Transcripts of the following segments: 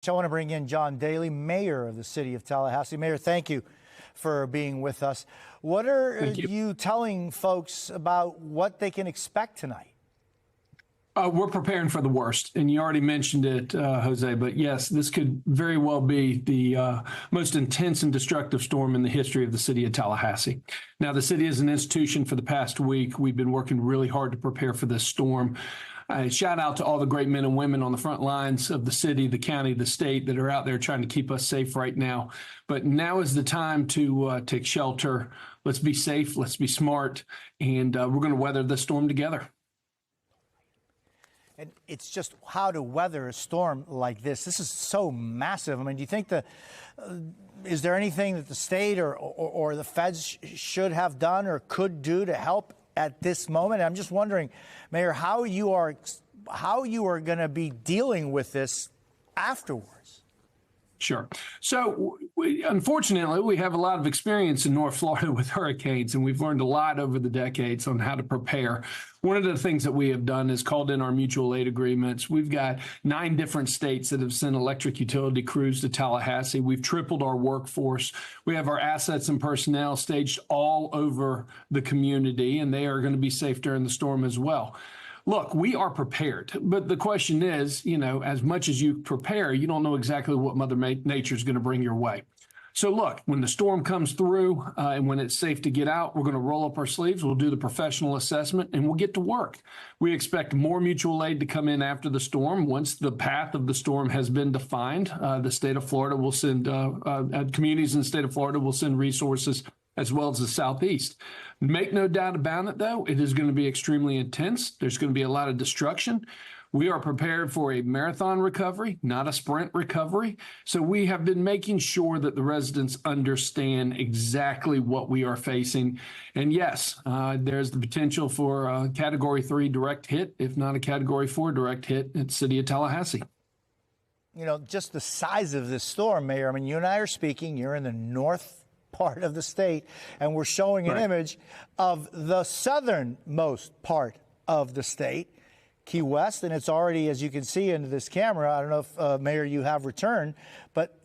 I want to bring in John Daly, Mayor of the City of Tallahassee. Mayor, thank you for being with us. What are you telling folks about what they can expect tonight? We're preparing for the worst, and you already mentioned it, Jose, but yes, this could very well be the most intense and destructive storm in the history of the city of Tallahassee. Now, the city is an institution for the past week. We've been working really hard to prepare for this storm. Shout out to all the great men and women on the front lines of the city, the county, the state that are out there trying to keep us safe right now. But now is the time to take shelter. Let's be safe. Let's be smart. And we're going to weather this storm together. And it's just how to weather a storm like this. This is so massive. I mean, do you think is there anything that the state or the feds should have done or could do to help at this moment? I'm just wondering, Mayor, how you are going to be dealing with this afterwards. Sure. So unfortunately, we have a lot of experience in North Florida with hurricanes, and we've learned a lot over the decades on how to prepare. One of the things that we have done is called in our mutual aid agreements. We've got 9 different states that have sent electric utility crews to Tallahassee. We've tripled our workforce. We have our assets and personnel staged all over the community, and they are going to be safe during the storm as well. Look, we are prepared, but the question is, as much as you prepare, you don't know exactly what Mother Nature is going to bring your way. So look, when the storm comes through and when it's safe to get out, we're going to roll up our sleeves. We'll do the professional assessment and we'll get to work. We expect more mutual aid to come in after the storm. Once the path of the storm has been defined, the state of Florida will send communities in the state of Florida will send resources as well as the Southeast. Make no doubt about it, though, it is going to be extremely intense. There's going to be a lot of destruction. We are prepared for a marathon recovery, not a sprint recovery. So we have been making sure that the residents understand exactly what we are facing. And yes, there's the potential for a Category 3 direct hit, if not a Category 4 direct hit at the city of Tallahassee. Just the size of this storm, Mayor. I mean, you and I are speaking. You're in the north part of the state, and we're showing an image of the southernmost part of the state, Key West, and it's already, as you can see into this camera, I don't know if, Mayor, you have returned, but,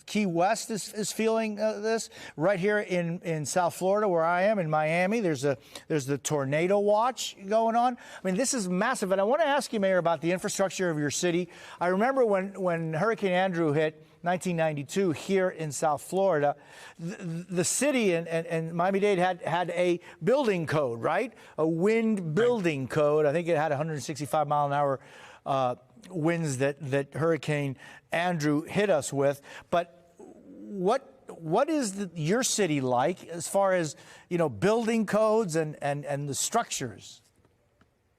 Key West is feeling this. Right here in South Florida, where I am, in Miami, there's the tornado watch going on. I mean, this is massive, and I want to ask you, Mayor, about the infrastructure of your city. I remember when Hurricane Andrew hit 1992 here in South Florida, the city and Miami-Dade had a building code, right? A wind building code. I think it had 165 mile an hour winds that Hurricane Andrew hit us with. But what is your city like as far as, building codes and the structures?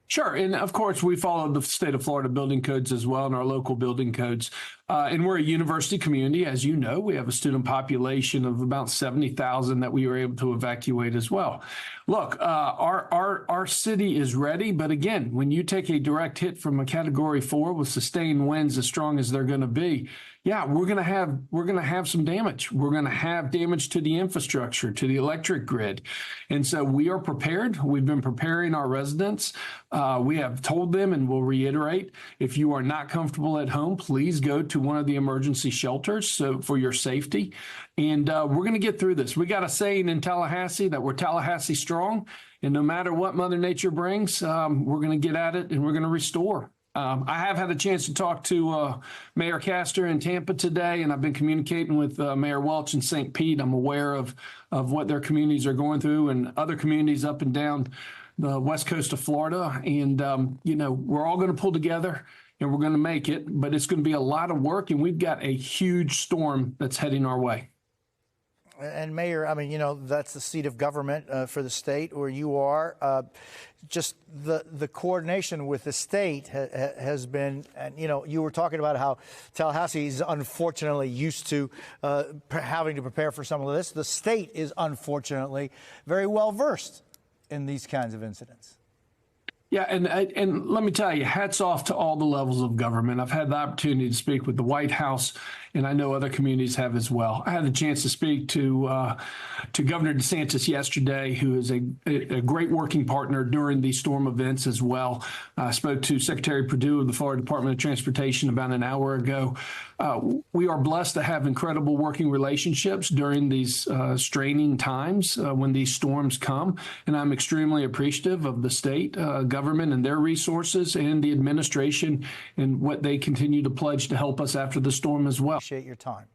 Sure. And of course, we follow the state of Florida building codes as well and our local building codes. And we're a university community. As you know, we have a student population of about 70,000 that we were able to evacuate as well. Look, our city is ready. But again, when you take a direct hit from a Category 4 with sustained winds as strong as they're going to be, yeah, we're going to have some damage. We're going to have damage to the infrastructure, to the electric grid. And so we are prepared. We've been preparing our residents. We have told them and will reiterate, if you are not comfortable at home, please go to one of the emergency shelters for your safety. And we're going to get through this. We got a saying in Tallahassee that we're Tallahassee strong. And no matter what Mother Nature brings, we're going to get at it and we're going to restore. I have had a chance to talk to Mayor Castor in Tampa today, and I've been communicating with Mayor Welch in St. Pete. I'm aware of what their communities are going through and other communities up and down the west coast of Florida. And, we're all going to pull together and we're going to make it, but it's going to be a lot of work, and we've got a huge storm that's heading our way. And Mayor, I mean, that's the seat of government for the state where you are. Just the coordination with the state has been, and you were talking about how Tallahassee is unfortunately used to having to prepare for some of this. The state is unfortunately very well versed in these kinds of incidents. Yeah, and let me tell you, hats off to all the levels of government. I've had the opportunity to speak with the White House and I know other communities have as well. I had the chance to speak to Governor DeSantis yesterday, who is a great working partner during these storm events as well. I spoke to Secretary Perdue of the Florida Department of Transportation about an hour ago. We are blessed to have incredible working relationships during these straining times when these storms come, and I'm extremely appreciative of the state government and their resources and the administration and what they continue to pledge to help us after the storm as well. Appreciate your time.